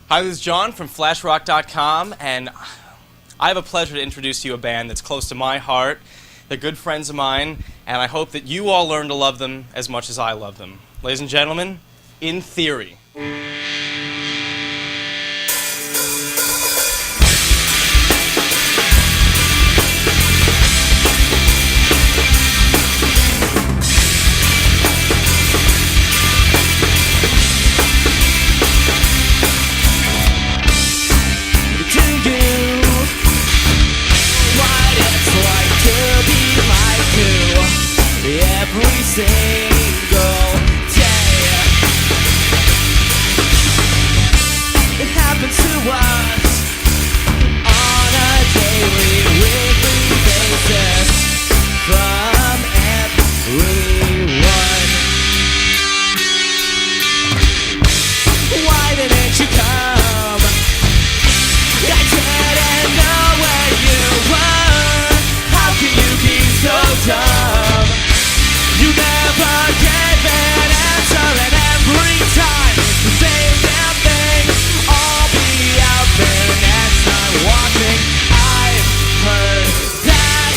Hi, this is John from FLASHROCK.com, and I have a pleasure to introduce to you a band that's close to my heart. They're good friends of mine, and I hope that you all learn to love them as much as I love them. Ladies and gentlemen, In Theory. Every single day it happens to us on a daily, weekly basis from everyone. Why didn't you come? I didn't know where you were. How can you be so dumb? You never gave an answer, and every time it's the same damn thing. I'll be out there next time watching. I've heard that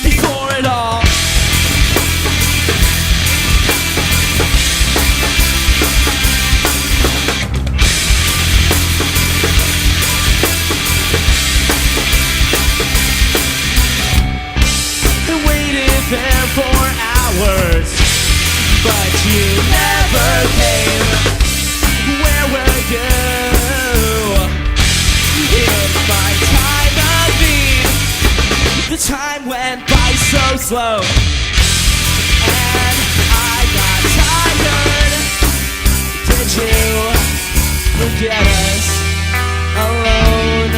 before it all. There for hours, but you never came. Where were you in my time of need? The time went by so slow, and I got tired. Did you forget us alone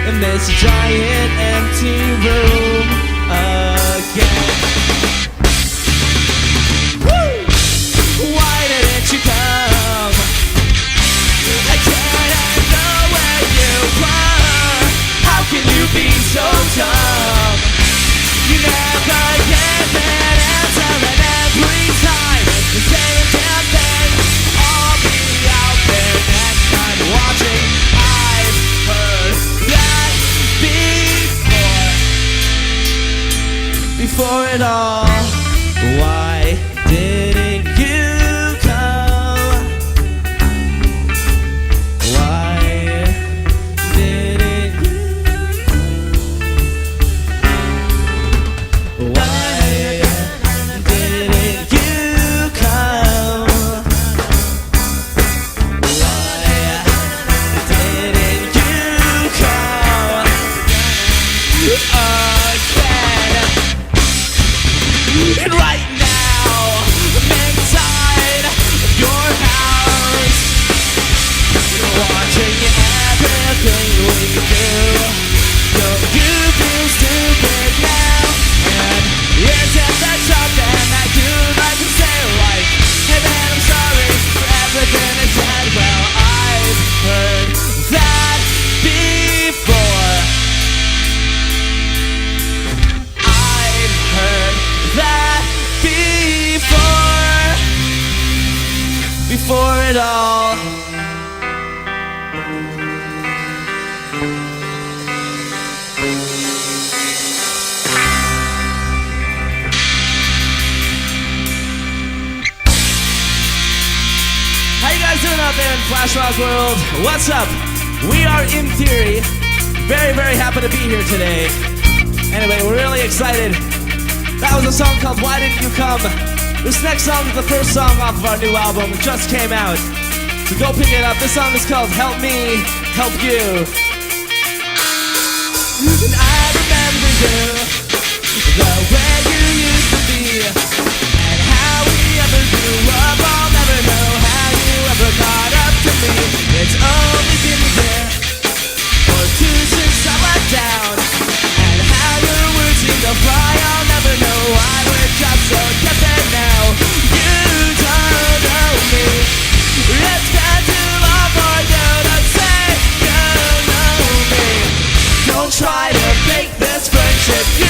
in this giant empty room again? Why didn't you come? I didn't know where you were. How can you be so dumb? You never gave an answer, and every time it's the same damn thing. I'll be out there next time watching. I've heard that before it all. Why didn't you come? Why didn't you? Why didn't you come? Why didn't you come again? And right now, I'm inside your house, watching everything we do. Don't you feel stupid now? And is it that something that you'd like to say, like, hey man, I'm sorry for everything I said? Well, I've heard that before. I've heard that before it all. How you guys doing out there in FLASHROCK world? What's up? We are In Theory. Very, very happy to be here today. Anyway, we're really excited. That was a song called Why Didn't You Come? This next song is the first song off of our new album. It just came out, so go pick it up. This song is called Help Me, Help You. And I remember you, the way you used to be, and how we ever grew up. I'll never know how you ever got up to me. It's only been a year or two since I let down, and how your words seem to fly. I'll never know why we're just so different now. You don't know me. It's been too long for you to say you know me. Don't try to fake this friendship.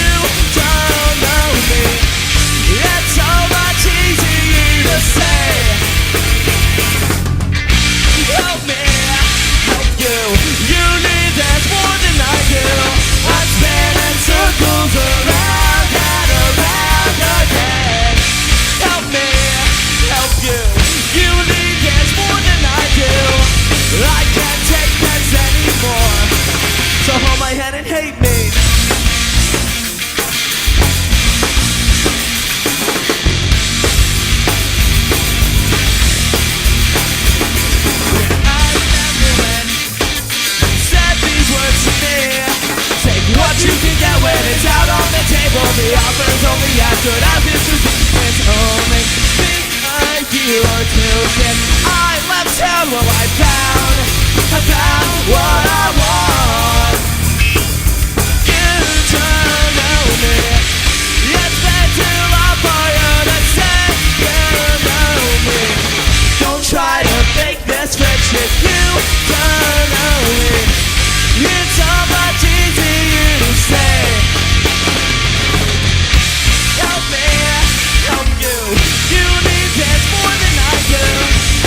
illusion. I left town, well I found what I want. You don't know me. It's been too long for you to say you know me. Don't try to fake this friendship, you don't know me. It's so much easier to say. Help me, help you. You need this more than I do.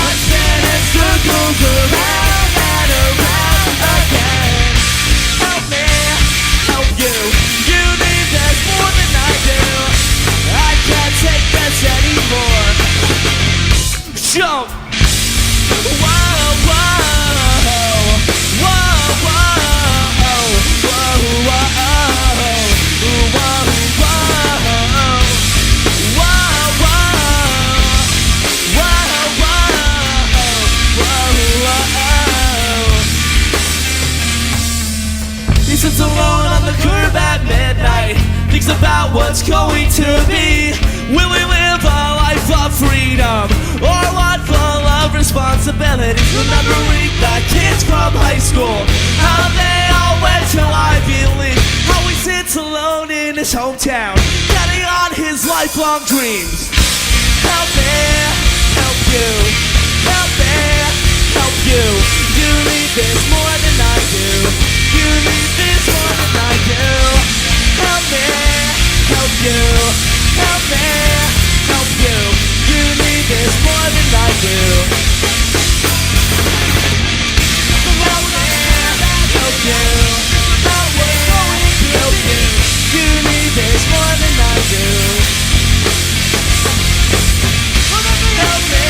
I spin in circles around and around again. Help me, help you. You need this more than I do. I can't take this anymore. Jump! Whoa, whoa, whoa, whoa, whoa, whoa, He sits alone on the curb at midnight, thinks about what's going to be. Will we live a life of freedom, or one full of responsibilities? Remembering the kids from high school, how they all went to Ivy League, how he sits alone in his hometown, getting on his lifelong dreams. Help me, help you, help me, help you. You need this more than I do. You need this more than I do. Help me, help you, help me, help you. You need this more than I do. Help me, help you, help me, help you. You need this more than I do. Help me,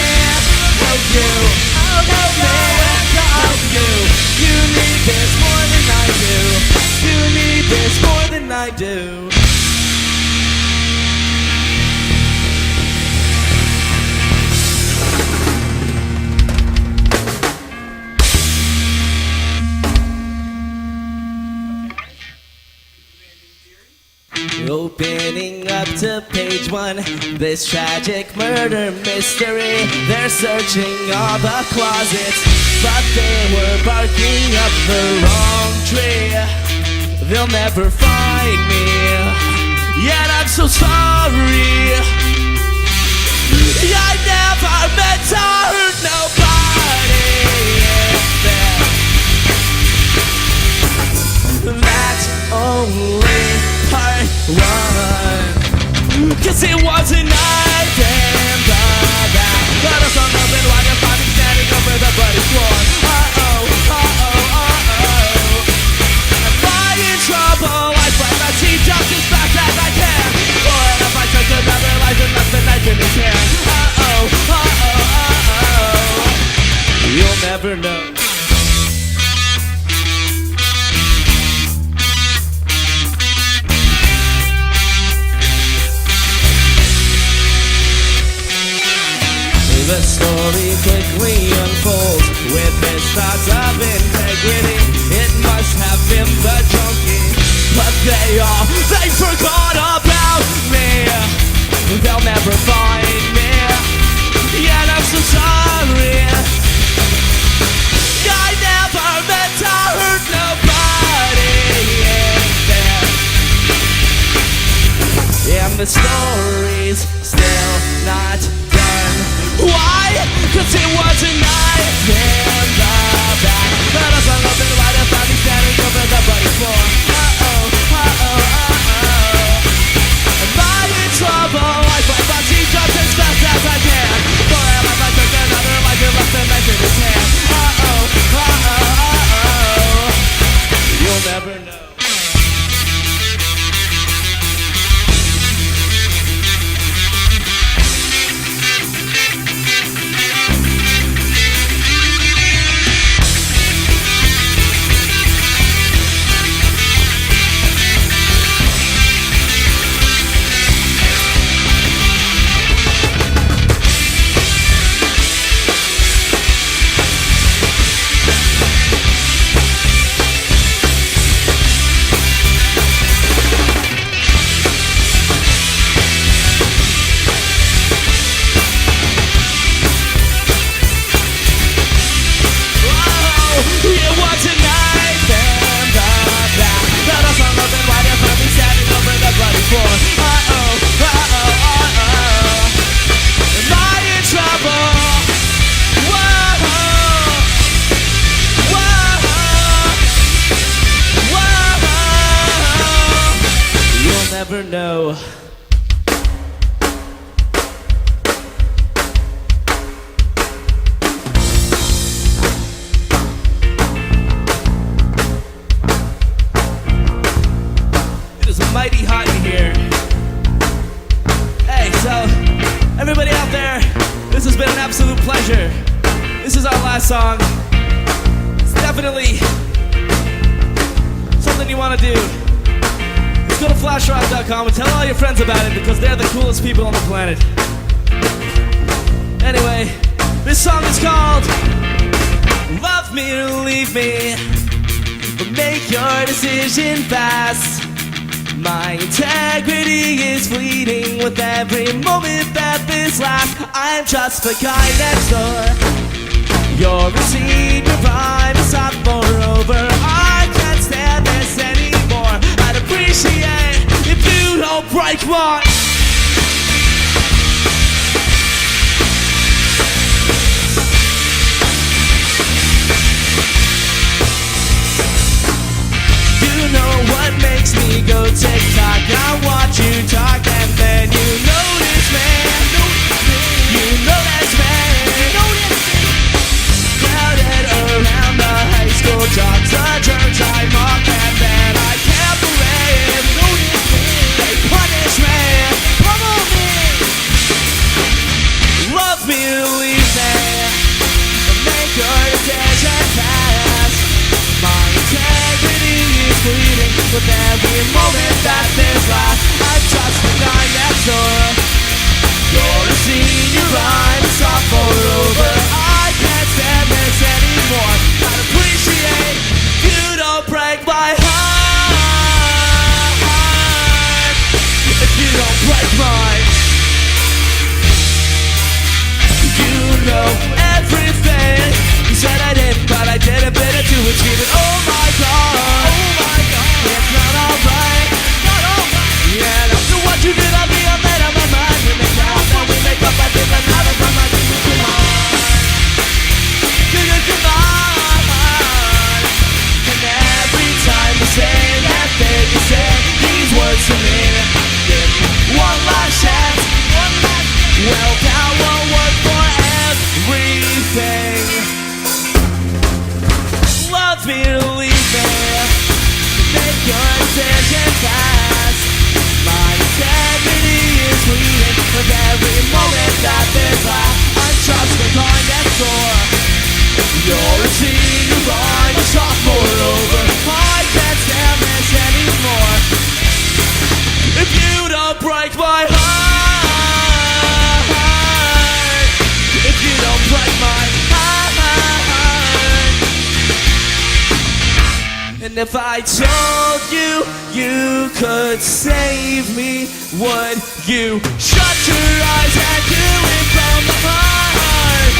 help you, help me, help you. You need this more than I do. You need this more than I do. Opening up to page 1, this tragic murder mystery. They're searching all the closets, but they were barking up the wrong tree. They'll never find me, yet I'm so sorry. I never meant to hurt nobody. That's only part 1, 'cause it wasn't night in the back. But I sung up and wide and find me standing over the bloody floor. Uh-oh, uh-oh, uh-oh. Am I in trouble? I fight my teeth just as fast as I can. For if I took another life and left the knife in his hand. Uh-oh, uh-oh, uh-oh. You'll never know. The story quickly unfolds with his thoughts of integrity. It must have been the junkie, but they forgot about me. They'll never find me, yet I'm so sorry. I never meant to hurt nobody. And the story's still not done. Why? 'Cause it was a knife in the back. But I sung up and wide and found me standing over the bloody floor. Uh-oh, uh-oh, uh-oh. Am I in trouble? I fight my teeth just as fast pleasure. This is our last song. It's definitely something you want to do. Just go to FLASHROCK.com and tell all your friends about it because they're the coolest people on the planet. Anyway, this song is called Love Me or Leave Me, but make your decision fast. My integrity is fleeting with every moment that this lasts. I'm just the guy next door. You're a senior, I'm a sophomore over. I can't stand this anymore. I'd appreciate if you don't break my... You know what makes me go tick-tock? I watch you talk and then you notice me. You notice me. Crowded around the high school jocks, the church I mock, and then I can't believe they punish me. Love me or leave me, but make your decision fast. My integrity is bleeding with every moment that this lasts. I'm just the guy next door. You're a senior, I'm a sophomore over. I can't stand this anymore. I'd appreciate you don't break my heart. If you don't break mine. You know everything. You said I didn't, but I did a bit of to achieve it. Oh my god, it's not alright. Yeah, after what you did, I'll be a man of my mind. We make out, then we make up. I think I'm out of my mind. Come on, come on. And every time you say that thing, you say these words to me. Give me one last chance. Well, that won't work for everything. Love me or leave me, make your decision fast. My integrity is bleeding with every moment that this lasts. I'm just the guy next door. You're a senior, I'm a sophomore over. I can't stand this anymore. If you don't break my heart, if you don't break my heart. And if I told you you could save me, would you shut your eyes and do it from the heart?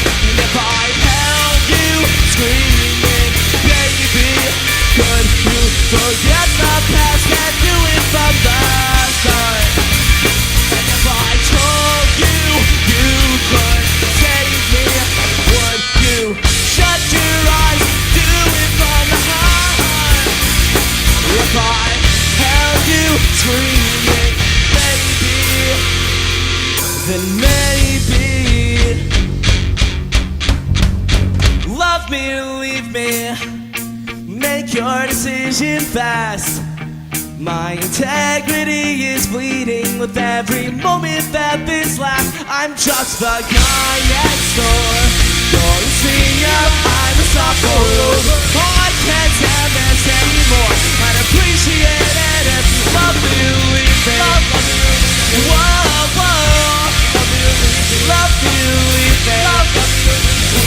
And if I held you screaming, baby, could you forget the past and do it from the start? And if I told you you could save me, would you shut your eyes, do it from the heart? If I held you screaming, baby, then maybe love me or leave me, make your decision fast. My integrity is bleeding with every moment that this lasts. I'm just the guy next door. You're a senior, I'm a sophomore. Oh, I can't stand this anymore. I'd appreciate it if you love me or leave me. Whoa, whoa. Love me or leave me.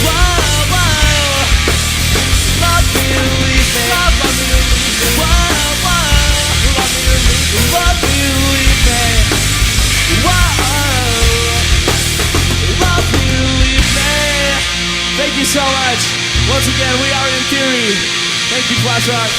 Whoa, whoa. Love me or leave me. Whoa, whoa. Love me or leave me. Whoa. Love me or leave me. Thank you so much. Once again, we are In Theory. Thank you, FLASHROCK.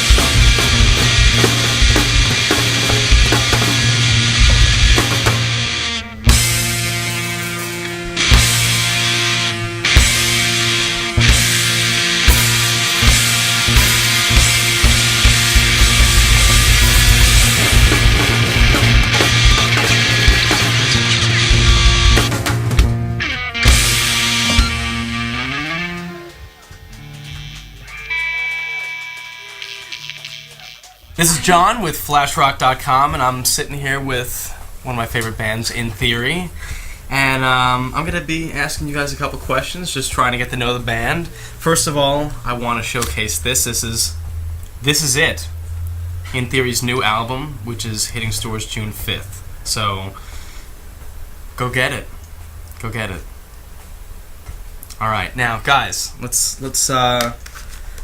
This is John with FLASHROCK.com, and I'm sitting here with one of my favorite bands, In Theory. And I'm going to be asking you guys a couple questions, just trying to get to know the band. First of all, I want to showcase this. This is it. In Theory's new album, which is hitting stores June 5th. So, go get it. Go get it. All right, now, guys, let's start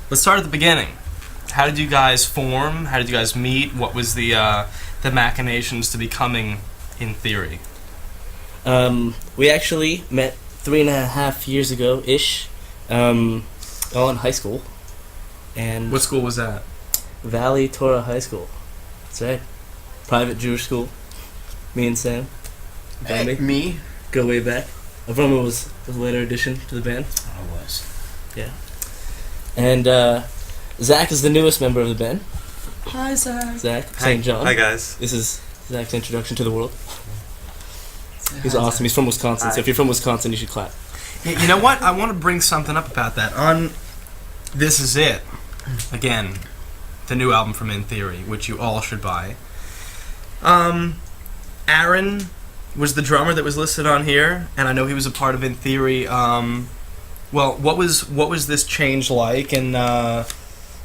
at the beginning. How did you guys form? How did you guys meet? What was the machinations to becoming In Theory? We actually met 3.5 years ago ish, all in high school. And What school was that? Valley Torah High School. That's right. Private Jewish school. Me and Sam. Bambi. Me? Go way back. Avroma was a later addition to the band. I was. Yeah. And Zach is the newest member of the band. Hi, Zach. Zach, Hi. St. John. Hi guys. This is Zach's introduction to the world. He's awesome. He's from Wisconsin, so if you're from Wisconsin, you should clap. Yeah, you know what? I want to bring something up about that. On This Is It, again, the new album from In Theory, which you all should buy. Aaron was the drummer that was listed on here, and I know he was a part of In Theory. Well, what was this change like? And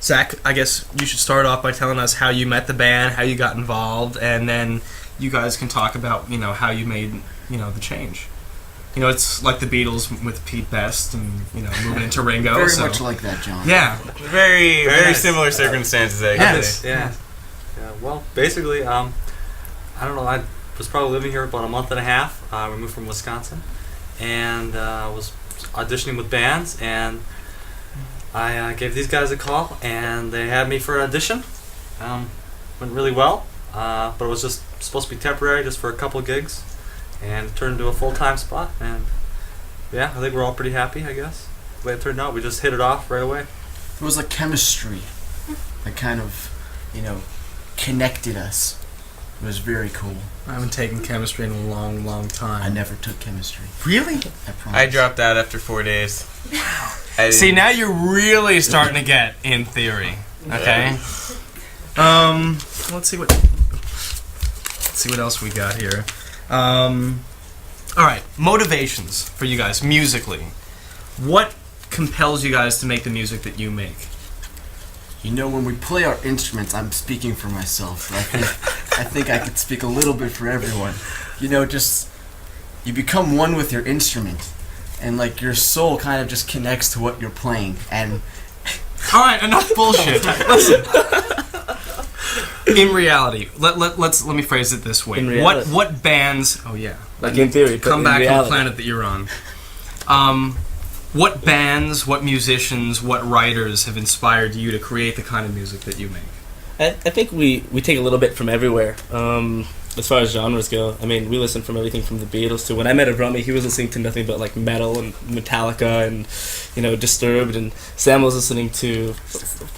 Zach, I guess you should start off by telling us how you met the band, how you got involved, and then you guys can talk about how you made the change. It's like the Beatles with Pete Best and moving into Ringo. Very so. much like that, John. Yeah. Very nice. similar circumstances, I Yes. guess. Yeah. Well, basically, I don't know. I was probably living here about a month and a half. We moved from Wisconsin, and was auditioning with bands, and I gave these guys a call, and they had me for an audition. Went really well, but it was just supposed to be temporary, just for a couple gigs, and it turned into a full-time spot. And yeah, I think we're all pretty happy, I guess. The way it turned out, we just hit it off right away. It was like chemistry that kind of, connected us. It was very cool. I haven't taken chemistry in a long, long time. I never took chemistry. Really? I promise. I dropped out after 4 days. See, now you're really starting to get In Theory. Okay. Let's see what else we got here. All right, motivations for you guys musically. What compels you guys to make the music that you make? When we play our instruments, I'm speaking for myself. I think I could speak a little bit for everyone. Just you become one with your instrument, and like your soul kind of just connects to what you're playing. And All right, enough bullshit. Listen. In reality, let me phrase it this way. In reality. What bands? Oh yeah. Like In Theory, but Come in back to the reality. planet that you're on. What bands, what musicians, what writers have inspired you to create the kind of music that you make? I think we take a little bit from everywhere. As far as genres go, we listen from everything from the Beatles to when I met Avrami, he was listening to nothing but like metal and Metallica and Disturbed, and Sam was listening to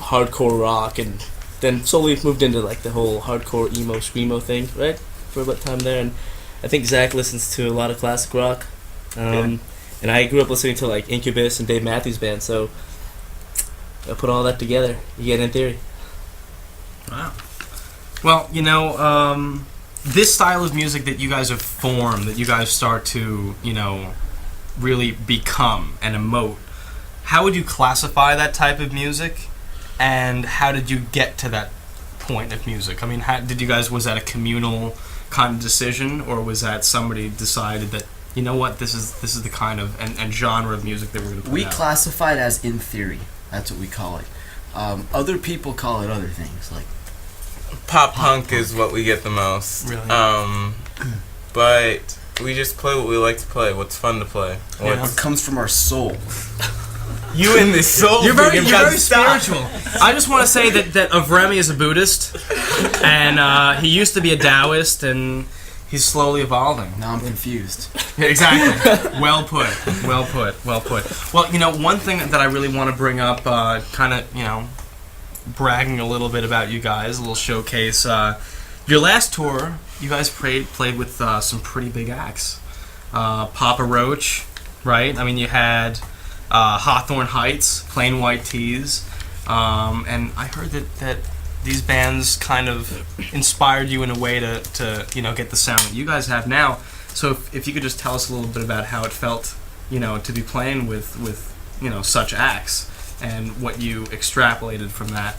hardcore rock, and then slowly moved into like the whole hardcore emo screamo thing, right? For a bit time there, and I think Zach listens to a lot of classic rock. And I grew up listening to like Incubus and Dave Matthews Band, so I put all that together. You get In Theory. Wow. Well, this style of music that you guys have formed, that you guys start to, really become and emote, how would you classify that type of music? And how did you get to that point of music? Was that a communal kind of decision, or was that somebody decided that, this is the kind of and genre of music that we're going to put we out? classify it as In Theory. That's what we call it. Other people call it other things, like Pop punk is what we get the most. Really? But we just play what we like to play. What's fun to play. Yeah. what comes from our soul. You in this soul. You're very thing, gotta stop. spiritual. I just want to say that Avrami is a Buddhist, and he used to be a Taoist, and he's slowly evolving. Now I'm confused. Yeah, exactly. Well put. Well put. Well put. Well, one thing that I really want to bring up, kind of, bragging a little bit about you guys, a little showcase. Your last tour, you guys played with some pretty big acts. Papa Roach, right? You had Hawthorne Heights, Plain White Tees, and I heard that these bands kind of inspired you in a way to get the sound that you guys have now. So if you could just tell us a little bit about how it felt, to be playing with such acts, and what you extrapolated from that.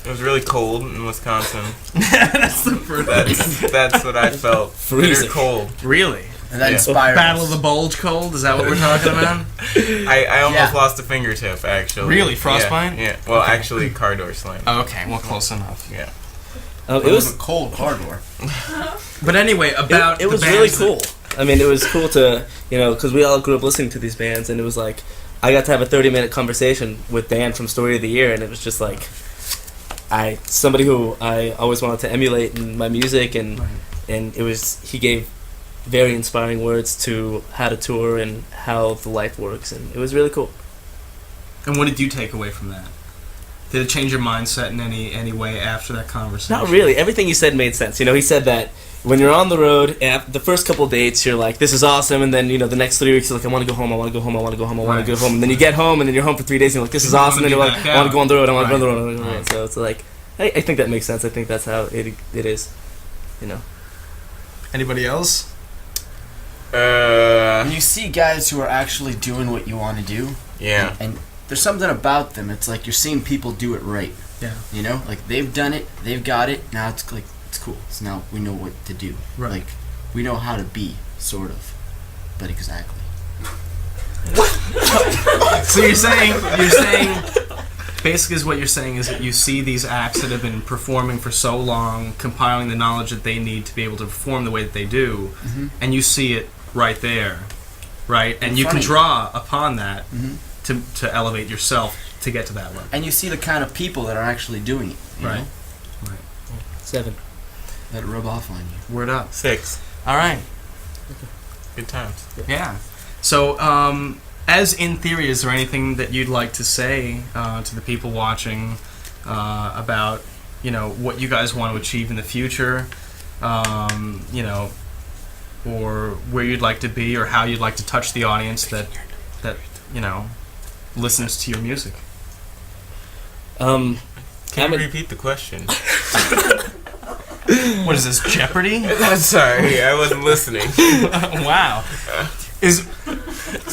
It was really cold in Wisconsin. That's the first. That's what I felt. Freezing. Bitter cold. Really? And that Yeah. inspired Battle us. of the Bulge cold? Is that what we're talking about? I almost Yeah. lost a fingertip, actually. Really? Frostbite? Yeah. Well, Okay. actually, car door slam. Oh, okay, well, close enough. Yeah. It It was was a cold car door. But anyway, about it was the really bands that- cool. I mean, it was cool to, because we all grew up listening to these bands, and it was like, I got to have a 30-minute conversation with Dan from Story of the Year, and it was just like, somebody who I always wanted to emulate in my music, and he gave very inspiring words to how to tour and how the life works, and it was really cool. And what did you take away from that? Did it change your mindset in any way after that conversation? Not really. Everything he said made sense. He said that when you're on the road, the first couple dates, you're like, this is awesome, and then, the next 3 weeks, you're like, I want to go home, I want to go home, I want to go home, I want to go home, and then you get home, and then you're home for 3 days, and you're like, this is awesome, and you're like, I want to go on the road, I want to go on the road, I want to go on the road. So it's like, I think that makes sense. I think that's how it is, Anybody else? When you see guys who are actually doing what you want to do, Yeah. and there's something about them. It's like you're seeing people do it right. Yeah. Like they've done it, they've got it. Now it's like it's cool. So now we know what to do. Right. Like we know how to be, sort of, but exactly. So you're saying basically is what you're saying is that you see these acts that have been performing for so long, compiling the knowledge that they need to be able to perform the way that they do, and you see it right there, right? And you can Funny. draw upon that Mm-hmm. to elevate yourself to get to that level. And you see the kind of people that are actually doing it. You Right. know? 7. That rub off on you. Word up. 6. All right. Good times. Yeah. So, as in theory, is there anything that you'd like to say to the people watching about, what you guys want to achieve in the future, or where you'd like to be, or how you'd like to touch the audience that listens to your music? Can I'm you a- repeat the question? What is this, Jeopardy? I'm sorry, I wasn't listening. Wow. Is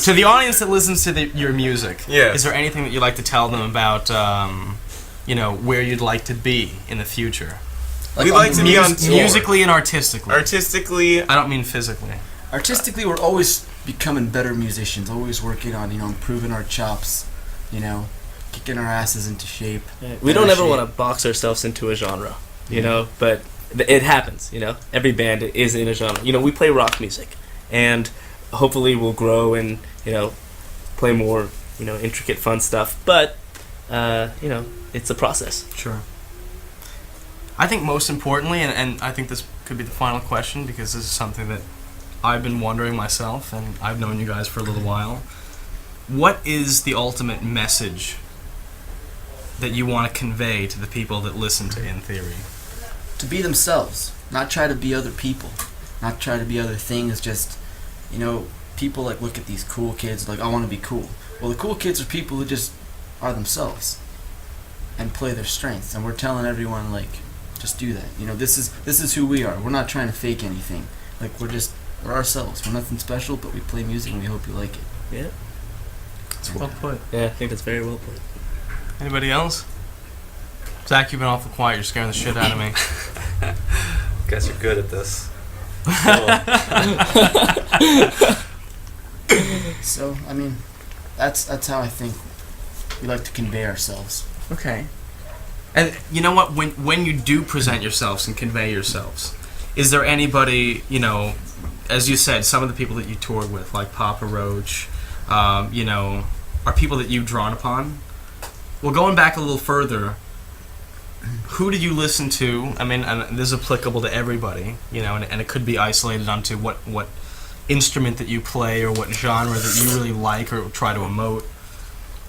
to the audience that listens to your music, Yes. is there anything that you'd like to tell them about, where you'd like to be in the future? We'd like to be on tour. Musically and artistically. Artistically, I don't mean physically. Artistically, we're always becoming better musicians. Always working on improving our chops. Kicking our asses into shape. We don't ever want to box ourselves into a genre, but it happens, Every band is in a genre. We play rock music, and hopefully we'll grow and, play more, intricate, fun stuff. But, it's a process. Sure. I think most importantly, and I think this could be the final question because this is something that I've been wondering myself, and I've known you guys for a little while. What is the ultimate message that you want to convey to the people that listen to In Theory? To be themselves, not try to be other people, not try to be other things. Just, people like look at these cool kids like I want to be cool. Well, the cool kids are people who just are themselves and play their strengths. And we're telling everyone like, just do that. This is who we are. We're not trying to fake anything. Like we're ourselves. We're nothing special, but we play music and we hope you like it. Yeah. It's well put. Yeah, I think that's very well put. Anybody else? Zach, you've been awful quiet. You're scaring the shit out of me. Guess you're good at this. So I mean, that's how I think we like to convey ourselves. Okay. And you know what? When you do present yourselves and convey yourselves, is there anybody, as you said, some of the people that you toured with, like Papa Roach, are people that you've drawn upon? Well, going back a little further, who did you listen to? I mean, and this is applicable to everybody, and it could be isolated onto what instrument that you play or what genre that you really like or try to emote.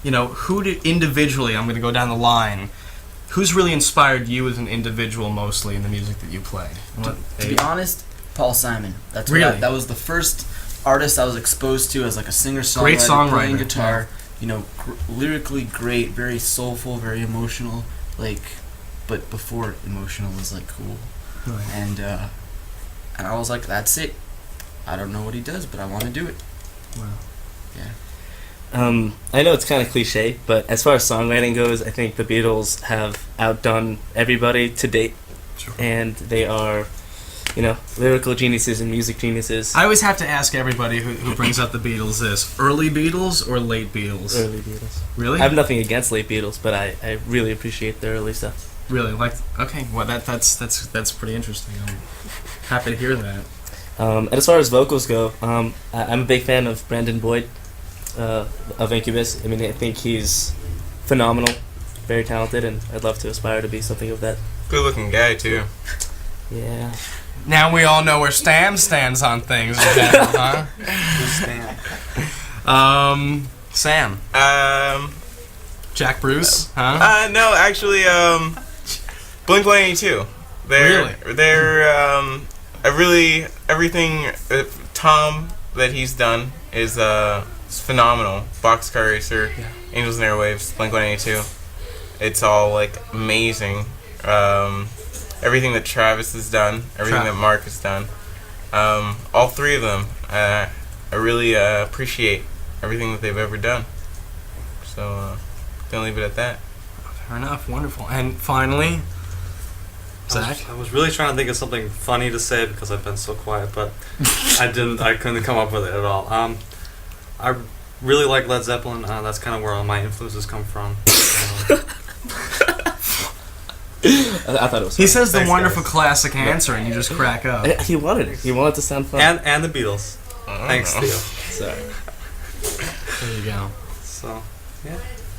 Who did individually, I'm going to go down the line, who's really inspired you as an individual mostly in the music that you play? To be honest, Paul Simon. That's Really? that was the first artist I was exposed to as like a singer-songwriter, Great songwriter, playing guitar. Lyrically great, very soulful, very emotional. But before emotional was like cool. Right. And I was like, that's it. I don't know what he does, but I want to do it. I know it's kind of cliche, but as far as songwriting goes, I think the Beatles have outdone everybody to date, and they are, lyrical geniuses and music geniuses. I always have to ask everybody who brings up the Beatles this: early Beatles or late Beatles? Early Beatles. Really? I have nothing against late Beatles, but I really appreciate the early stuff. Really? Okay, well that's pretty interesting. I'm happy to hear that. And as far as vocals go, I'm a big fan of Brandon Boyd of Incubus. I mean, I think he's phenomenal, very talented, and I'd love to aspire to be something of that. Good looking guy too. Yeah. Now we all know where Stan stands on things in general, huh? Sam. Jack Bruce, huh? No, actually, Blink-182. They're everything Tom that he's done is phenomenal. Boxcar Racer, Angels and Airwaves, Blink-182. It's all like amazing. Everything that Travis has done, everything that Mark has done, all three of them, I really appreciate everything that they've ever done. So, gonna leave it at that. Fair enough. Wonderful. And finally, Zach. I was really trying to think of something funny to say because I've been so quiet, but I couldn't come up with it at all. I really like Led Zeppelin. That's kind of where all my influences come from. I thought it was He fun. says the Thanks, wonderful guys. classic answer, and you just crack up. He wanted it. He wanted to sound fun. And the Beatles. Thanks, Theo. Sorry. There you go. So,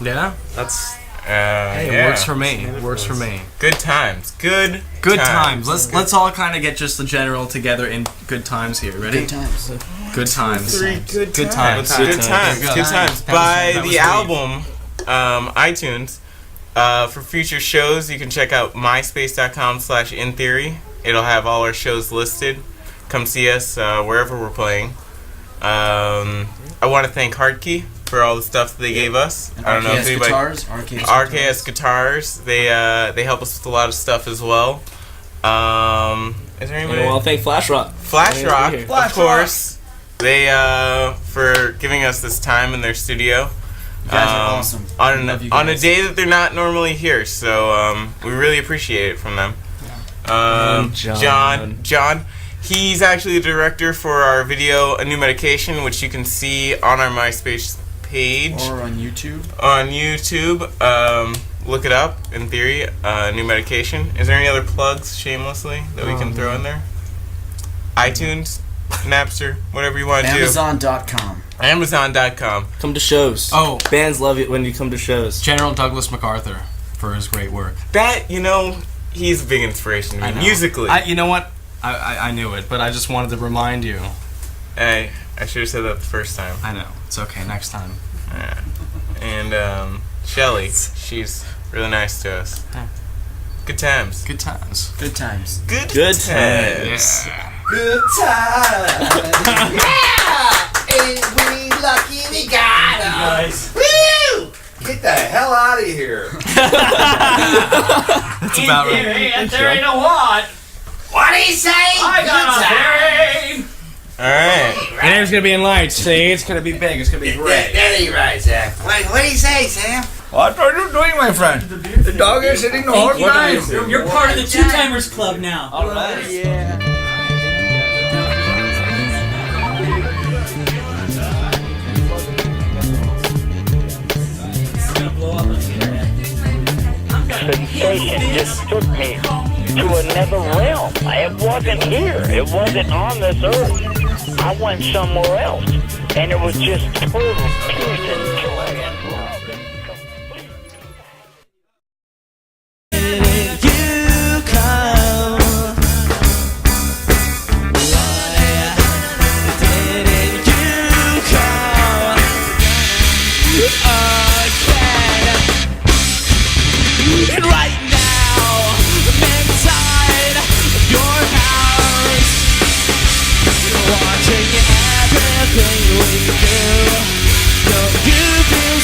Yeah. that's Hey, it works for me. It works for me. Good times. Good times. Let's all kind of get just the general together in good times here. Ready? Good times. Good times. Three good times. Good Good times. times. Good times. That Buy was the sweet. album, iTunes. For future shows, you can check out myspace.com/intheory. It'll have all our shows listed. Come see us wherever we're playing. I want to thank Hardkey for all the stuff that they gave us. And I don't know if anybody. RKS Guitars. They help us with a lot of stuff as well. Is there anybody? And I'll thank FLASHROCK. FLASHROCK, of course. They for giving us this time in their studio. You guys are awesome. Love you On a guys. day that they're not normally here, so we really appreciate it from them. John, he's actually the director for our video "A New Medication," which you can see on our MySpace page Or on YouTube. Look it up. In theory, New Medication. Is there any other plugs, shamelessly, that we can throw in there? iTunes, Napster, whatever you want to do. Amazon.com. Amazon.com. Come to shows. Oh. Bands love it when you come to shows. General Douglas MacArthur for his great work. That, he's a big inspiration to I me. know. Musically. You know what? I knew it, but I just wanted to remind you. I should have said that the first time. I know. It's okay. Next time. And Shelly, she's really nice to us. Good times. Good times. Good times. Good times. Yeah. Good times. Yeah! Ain't we lucky we got 'em? nice. Woo! Get the hell out of here. That's about right. There ain't no what. What do you say? Good times. Alright. Your name's gonna be in lights, see? It's gonna be big. It's gonna be great. There you right, Zach. What do you say, Sam? What are you doing, my friend? The dog is sitting the whole time. You're part of the Two Timers Club now. Alright. Yeah. Sensation just took me to another realm. It wasn't here. It wasn't on this earth. I went somewhere else. And it was just total peace and joy and love and complete. You come. Why didn't you come again? And right now, I'm inside your house, watching everything we do. Don't you feel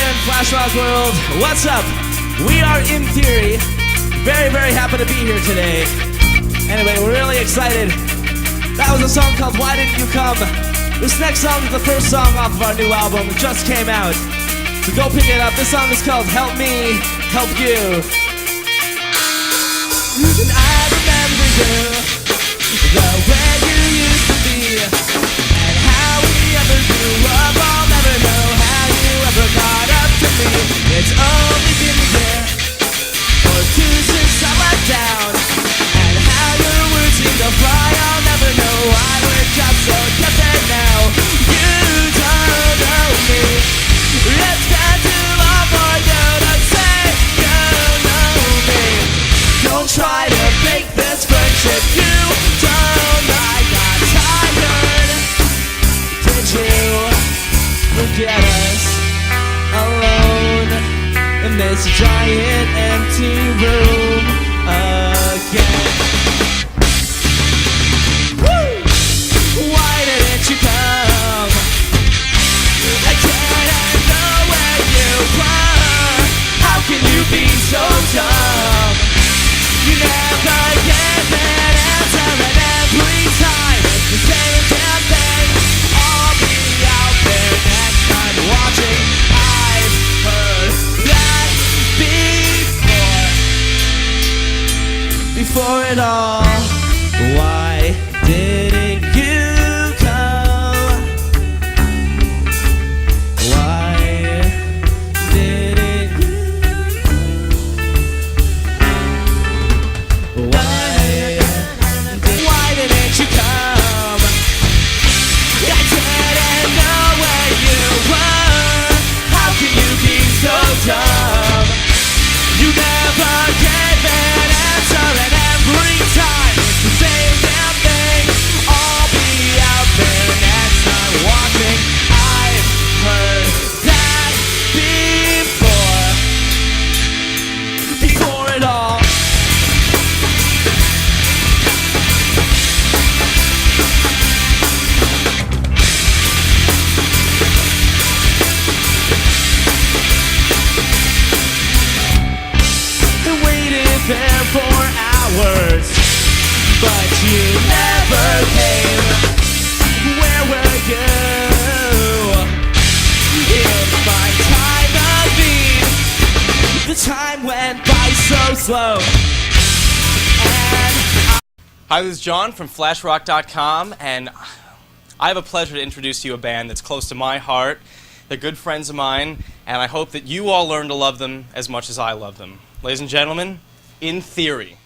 in FLASHROCK world. What's up? We are In Theory. Very, very happy to be here today. Anyway, we're really excited. That was a song called Why Didn't You Come? This next song is the first song off of our new album. It just came out. So go pick it up. This song is called Help Me, Help You. And I remember you, the way you used to be, and how we ever grew up. I'll never know how you ever got up to me. It's only been a year or two since I let down, and how your words seem to fly. I'll never know why we're just so different now. You don't know me. It's been too long for you to say you know me. Don't try to fake this friendship. You don't. I got tired. Did you forget us alone in this giant empty room again? Woo! Why didn't you come? I didn't know where you were. How can you be so dumb? You never gave an answer, and every time it's the same damn thing. I'll be out there next time watching. I've heard that before it all. Why didn't you come? Why didn't you? Why didn't you come? I didn't know where you were. How can you be so dumb? You never gave an answer, and every time it's the same damn thing. I'll be out there next time watching. I've heard that before it all. I waited there for hours, but you never came. Where were you in my time of need? The time went by so slow. And Hi, this is John from FLASHROCK.com, and I have a pleasure to introduce to you a band that's close to my heart. They're good friends of mine, and I hope that you all learn to love them as much as I love them. Ladies and gentlemen, In Theory.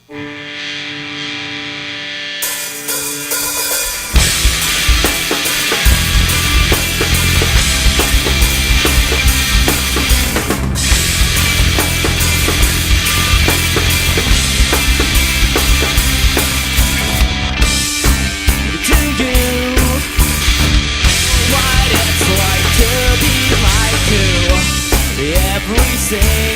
do you what it's like to be like you every single